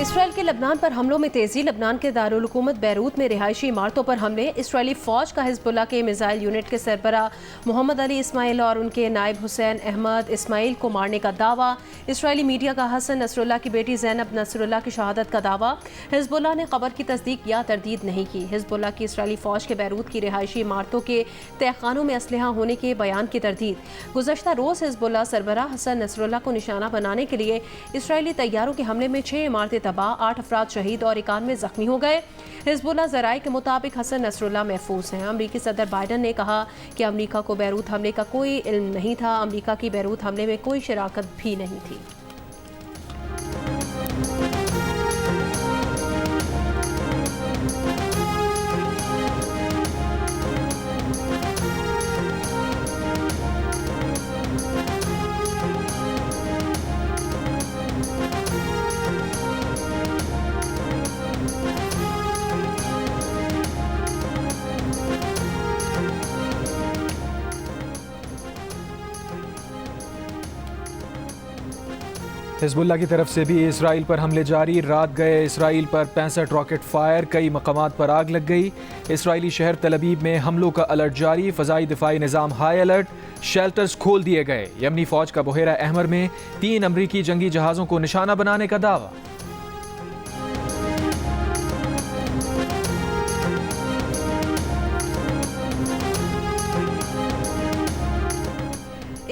Israel के लबनान पर हमलों में तेजी। लबनान के दारुल हुकूमत बैरूत में रिहायशी इमारतों पर हमले। इसराइली फौज का हिजबुल्लाह के मिसाइल यूनिट के सरबराह मोहम्मद अली इस्माइल और उनके नायब हुसैन अहमद इस्माइल को मारने का दावा। इसराइली मीडिया का हसन नसरुल्लाह की बेटी ज़ैनब नसरुल्लाह की शहादत का दावा। हिजबुल्लाह ने खबर की तस्दीक या तरदीद नहीं की। हिजबुल्लाह की इसराइली फौज के बैरूत की रिहायशी इमारतों के तहखानों में असलहा होने के बयान की तरदीद। गुज़श्ता रोज़ हिजबुल्लाह सरबराह हसन नसरुल्लाह को निशाना बनाने के लिए इसराइली तैयारों के हमले में 6 इमारतें तबाह, 8 अफराद शहीद और 91 जख्मी हो गए। हिजबुल्लाह ज़राए के मुताबिक हसन नसरुल्लाह महफूज हैं। अमरीकी सदर बाइडन ने कहा कि अमरीका को बैरूत हमले का कोई इल्म नहीं था। अमरीका की बैरूत हमले में कोई शराकत भी नहीं थी। हिजबुल्लाह की तरफ से भी इसराइल पर हमले जारी। रात गए इसराइल पर 65 रॉकेट फायर, कई मकामात पर आग लग गई। इसराइली शहर तल अबीब में हमलों का अलर्ट जारी। फ़ज़ाई दिफाई निज़ाम हाई अलर्ट, शेल्टर्स खोल दिए गए। यमनी फ़ौज का बुहेरा अहमर में 3 अमरीकी जंगी जहाज़ों को निशाना बनाने का दावा।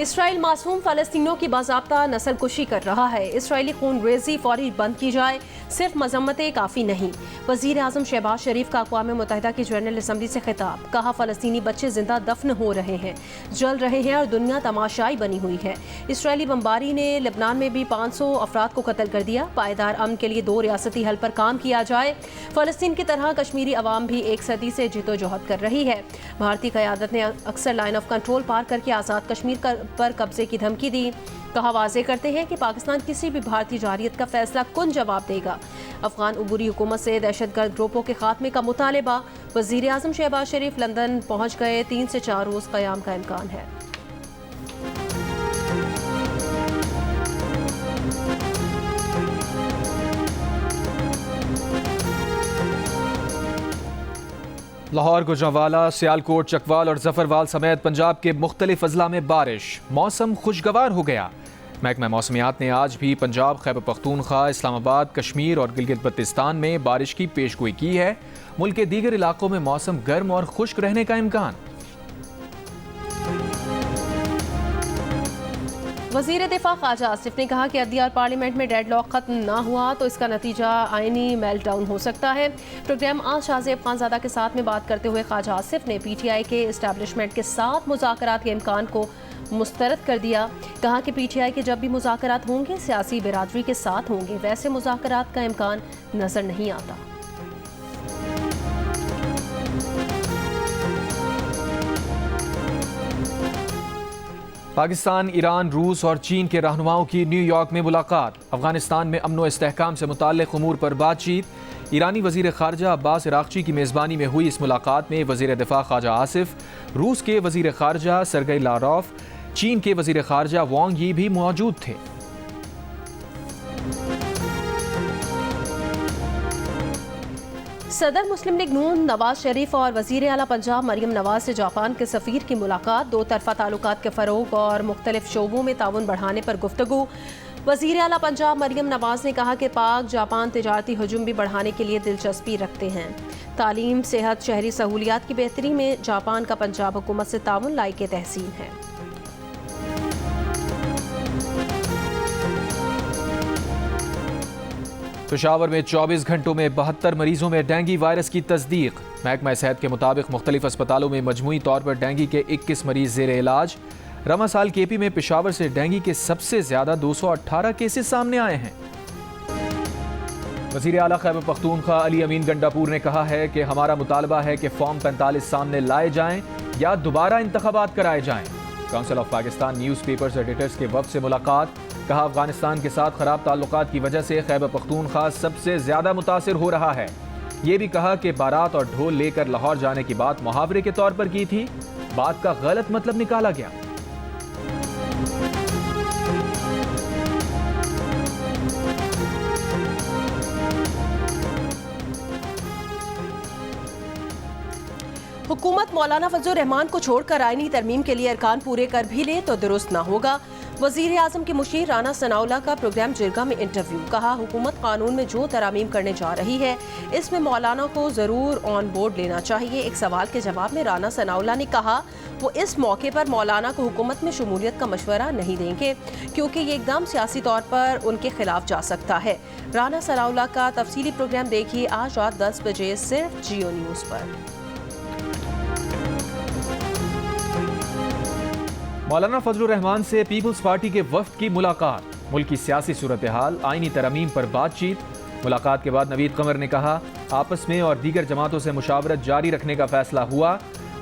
इसराइल मासूम फ़लस्तीनियों की बाज़ाब्ता नस्लकुशी कर रहा है। इसराइली खून रेजी फौरी बंद की जाए, सिर्फ मजम्मतें काफ़ी नहीं। वज़ीर आज़म शहबाज शरीफ का अक़वाम मुत्तहिदा की जनरल असम्बली से खिताब। कहा फ़लस्तीनी बच्चे जिंदा दफन हो रहे हैं, जल रहे हैं और दुनिया तमाशाई बनी हुई है। इसराइली बमबारी ने लबनान में भी 500 अफराद को कत्ल कर दिया। पायदार अमन के लिए 2 रियासती हल पर काम किया जाए। फ़लस्तीन की तरह कश्मीरी अवाम भी एक सदी से जिद्दोजहद कर रही है। भारतीय क़यादत ने अक्सर लाइन ऑफ कंट्रोल पार करके आज़ाद कश्मीर पर कब्जे की धमकी दी। कहा वाज़ेह करते हैं कि पाकिस्तान किसी भी भारतीय जारियत का फैसला कुन जवाब देगा। अफगान उबूरी हुकूमत से दहशतगर्द ग्रुपों के खात्मे का मुतालबा। वज़ीर आज़म शहबाज शरीफ लंदन पहुँच गए। 3 से 4 रोज़ क़याम का इम्कान है। लाहौर, गुजरांवाला, सियालकोट, चकवाल और जफरवाल समेत पंजाब के मुख्तलिफ अजला में बारिश। मौसम खुशगवार हो गया। महकमा मौसमियात ने आज भी पंजाब, खैबर पख्तूनख्वा, इस्लामाबाद, कश्मीर और गिलगित बल्तिस्तान में बारिश की पेशगोई की है। मुल्क के दीगर इलाकों में मौसम गर्म और खुश्क रहने का इम्कान। वज़ीर दिफा ख्वाजा आसिफ ने कहा कि अदलिया और पार्लियामेंट में डेडलॉक खत्म ना हुआ तो इसका नतीजा आइनी मेल्टडाउन हो सकता है। प्रोग्राम आज शाहज़ेब खानज़ादा के साथ में बात करते हुए ख्वाजा आसिफ ने PTI के इस्टेब्लिशमेंट के साथ मुज़ाकरात के इम्कान को मुस्तरद कर दिया। कहा कि PTI के जब भी मुज़ाकरात होंगे सियासी बिरादरी के साथ होंगे, वैसे मुज़ाकरात का इम्कान नज़र नहीं आता। पाकिस्तान, ईरान, रूस और चीन के रहनुमाओं की न्यूयॉर्क में मुलाकात। अफगानिस्तान में अमन व इस्तेहकाम से मुताल्लिक़ उमूर पर बातचीत। ईरानी वज़ीर ख़ारजा अब्बास इराक़ची की मेज़बानी में हुई इस मुलाकात में वज़ीर दिफा ख्वाजा आसिफ, रूस के वज़ीर ख़ारजा सरगई लारोफ, चीन के वज़ीर ख़ारजा वांग यी भी मौजूद थे। सदर मुस्लिम लीग नून नवाज शरीफ और वज़ीर आला पंजाब मरियम नवाज से जापान के सफ़ीर की मुलाकात। 2 तरफ़ा ताल्लुकात के फ़रोग़ और मुख्तलिफ शोबों में ताउन बढ़ाने पर गुफ्तगू। वज़ीर आला पंजाब मरियम नवाज ने कहा कि पाक जापान तिजारती हजूम भी बढ़ाने के लिए दिलचस्पी रखते हैं। तालीम, सेहत, शहरी सहूलियात की बेहतरी में जापान का पंजाब हुकूमत से ताउन लायक तहसीन है। पेशावर में 24 घंटों में 72 मरीजों में डेंगू वायरस की तस्दीक। महकमा सेहत के मुताबिक मुख्तलिफ अस्पतालों में मजमूई तौर पर डेंगू के 21 मरीज ज़ेर इलाज। रमा साल KP में पेशावर से डेंगू के सबसे ज्यादा 218 केसेस सामने आए हैं। वज़ीर आला खैबर पख्तूनख्वा अली अमीन गंडापुर ने कहा है कि हमारा मुतालबा है कि फॉर्म 45 सामने लाए जाएं या दोबारा इंतखाबात कराए जाएं। Council of Pakistan newspapers editors के वफ़द से मुलाकात। कहा अफगानिस्तान के साथ खराब ताल्लुकात की वजह से खैबर पख्तूनख्वा सबसे ज्यादा मुतासिर हो रहा है। ये भी कहा कि बारात और ढोल लेकर लाहौर जाने की बात मुहावरे के तौर पर की थी, बात का गलत मतलब निकाला गया। हुकूमत मौलाना फजलुर रहमान को छोड़कर आईनी तरमीम के लिए अरकान पूरे कर भी ले तो दुरुस्त न होगा। वजीर आजम के मुशीर राना सनाउल्लाह का प्रोग्राम जिरगा में इंटरव्यू। कहा, हुकूमत कानून में जो तरामीम करने जा रही है इसमें मौलाना को जरूर ऑन बोर्ड लेना चाहिए। एक सवाल के जवाब में राना सनाउल्लाह ने कहा वो इस मौके पर मौलाना को हुकूमत में शमूलियत का मशवरा नहीं देंगे क्योंकि ये एकदम सियासी तौर पर उनके खिलाफ जा सकता है। राना सनाउल्लाह का तफसीली प्रोग्राम देखिए आज रात 10 बजे सिर्फ जियो न्यूज़ पर। मौलाना फजलुर रहमान से पीपल्स पार्टी के वफ्द की मुलाकात। मुल्क की सियासी सूरत हाल, आईनी तरमीम पर बातचीत। मुलाकात के बाद नवीद कमर ने कहा, आपस में और दीगर जमातों से मुशावरत जारी रखने का फैसला हुआ।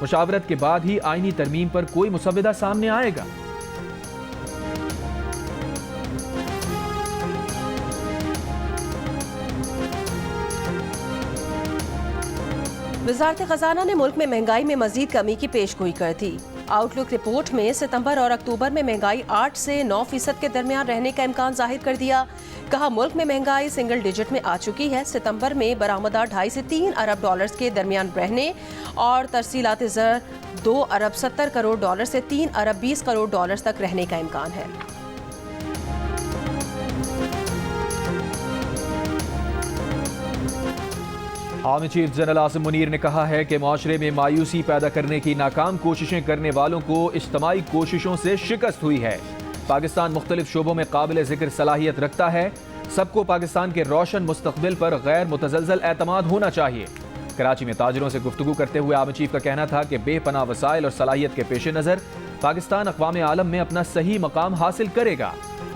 मुशावरत के बाद ही आईनी तरमीम पर कोई मुसव्वदा सामने आएगा। वज़ारत ख़ज़ाना ने मुल्क में महंगाई में मजीद कमी की पेशगोई कर दी। आउटलुक रिपोर्ट में सितंबर और अक्टूबर में महंगाई 8 से 9% के दरमियान रहने का इम्कान जाहिर कर दिया। कहा, मुल्क में महंगाई सिंगल डिजिट में आ चुकी है। सितंबर में बरामदात 2.5 से 3 अरब डॉलर्स के दरमियान रहने और तरसीलात ज़र 2 अरब 70 करोड़ डॉलर से 3 अरब 20 करोड़ डॉलर तक रहने का इम्कान है। Army chief general Asim Munir ने कहा है कि माशरे में मायूसी पैदा करने की नाकाम कोशिशें करने वालों को इज्तमाई कोशिशों से शिकस्त हुई है। पाकिस्तान मुख्तलिफ शोबों में काबिल जिक्र सलाहियत रखता है। सबको पाकिस्तान के रोशन मुस्तकबिल पर गैर मुतज़लज़ल एतमाद होना चाहिए। कराची में ताजरों से गुफ्तगू करते हुए आर्मी चीफ का कहना था कि बेपनाह वसाइल और सलाहियत के पेश नज़र पाकिस्तान अक़वाम आलम में अपना सही मकाम हासिल करेगा।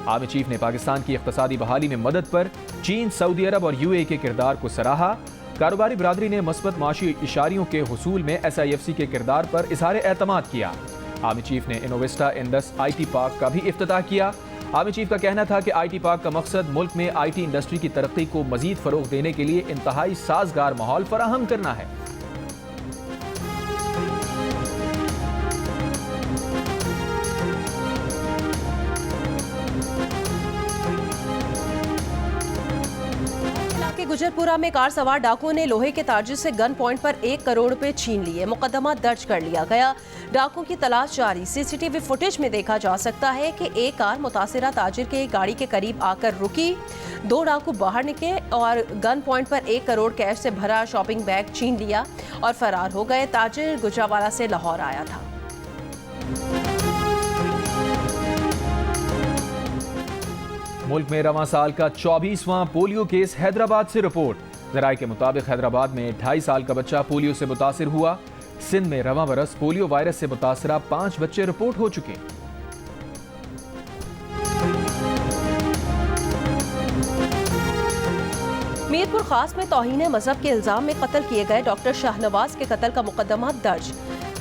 आर्मी चीफ ने पाकिस्तान की इक़्तिसादी बहाली में मदद पर चीन, सऊदी अरब और UAE के किरदार को सराहा। कारोबारी बरादरी ने मस्बत माशी इशारियों के हुसूल में SIFC के किरदार पर इज़हार एतमाद किया। आर्मी चीफ ने इनोवेस्टा इंडस IT पार्क का भी इफ्तिताह किया। आर्मी चीफ का कहना था कि IT पार्क का मकसद मुल्क में IT इंडस्ट्री की तरक्की को मजीद फरोग देने के लिए इंतहाई साजगार माहौल फराहम करना है। गुजरपुरा में कार सवार डाकुओं ने लोहे के ताजिर से गन पॉइंट पर 1 करोड़ रुपए छीन लिए। मुकदमा दर्ज कर लिया गया। डाकुओं की तलाश जारी। CCTV फुटेज में देखा जा सकता है कि एक कार मुतासिरा ताजिर के गाड़ी के करीब आकर रुकी। 2 डाकू बाहर निकले और गन पॉइंट पर 1 करोड़ कैश से भरा शॉपिंग बैग छीन लिया और फरार हो गए। ताजिर गुजरावाला से लाहौर आया था। मुल्क में रवां साल का 24वां पोलियो केस हैदराबाद से रिपोर्ट। ज़राए के मुताबिक हैदराबाद में 2.5 साल का बच्चा पोलियो से मुतासिर हुआ। सिंध में रवां बरस पोलियो वायरस से मुतासरा 5 बच्चे रिपोर्ट हो चुके। मीरपुर खास में तौहीन मजहब के इल्जाम में कत्ल किए गए डॉक्टर शाहनवाज के कत्ल का मुकदमा दर्ज।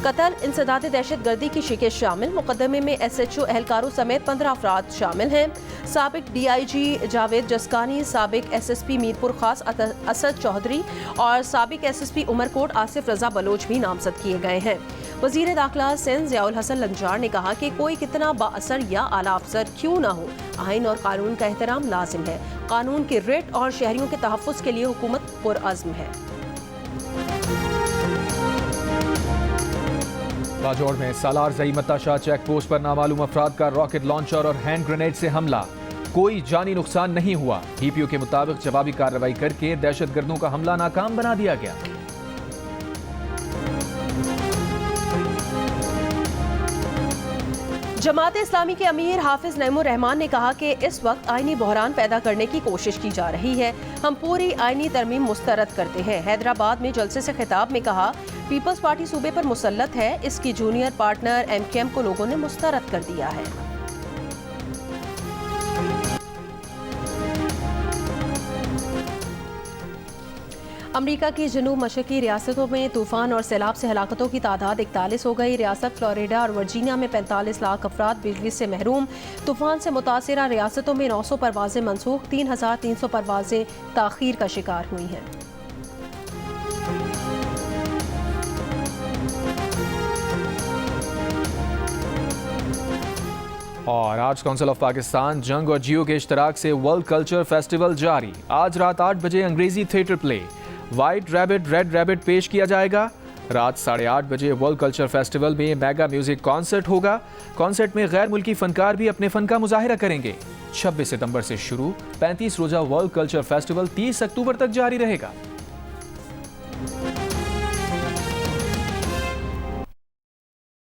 कत्ल, इंसदाद दहशतगर्दी की शिकस्त शामिल। मुकदमे में SHO एहलकारों समेत 15 अफराद शामिल हैं। साबिक DIG जावेद जसकानी, साबिक SSP मीरपुर खास असद चौधरी और साबिक SSP उमरकोट आसिफ रजा बलोच भी नामजद किए गए हैं। वजीर दाखिला सिंध ज़ियाउल हसन लंजार ने कहा कि कोई कितना बाअसर या आला अफसर क्यों ना हो, आइन और कानून का एहतराम लाजिम है। कानून की रिट और शहरियों के तहफ़्फ़ुज़ के लिए हुकूमत पुरअज़्म है। लाहौर में सालार ज़ईमता शाह चेक पोस्ट पर नामालूम अफराद का रॉकेट लॉन्चर और हैंड ग्रेनेड से हमला। कोई जानी नुकसान नहीं हुआ। DPO के मुताबिक जवाबी कार्रवाई करके दहशतगर्दों का हमला नाकाम बना दिया गया। जमात इस्लामी के अमीर हाफिज नईमुर रहमान ने कहा कि इस वक्त आईनी बहरान पैदा करने की कोशिश की जा रही है। हम पूरी आईनी तरमीम मुस्तरद करते हैं। हैदराबाद में जलसे से खिताब में कहा, पीपल्स पार्टी सूबे पर मुसल्लत है। इसकी जूनियर पार्टनर MKM को लोगों ने मुस्तरद कर दिया है। अमेरिका की जनूब मशरकी रियासतों में तूफान और सैलाब से हलाकतों की तादाद 41 हो गई। रियासत फ्लोरिडा और वर्जीनिया में 45 लाख अफराद बिजली से महरूम। तूफान से मुतासिरा रियासतों में 900 परवाजें मनसूख, 3300 परवाजें ताखीर का शिकार हुई हैं। और आज काउंसिल ऑफ पाकिस्तान जंग और जियो के इश्तराक से वर्ल्ड कल्चर फेस्टिवल जारी। आज रात 8 बजे अंग्रेजी theatre play white rabbit red rabbit पेश किया जाएगा। रात 8:30 बजे वर्ल्ड कल्चर फेस्टिवल में मेगा म्यूजिक कॉन्सर्ट होगा। कॉन्सर्ट में गैर मुल्की फनकार भी अपने फन का मुजाहिरा करेंगे। 26 सितंबर से शुरू 35 रोजा वर्ल्ड कल्चर फेस्टिवल 30 अक्टूबर तक जारी रहेगा।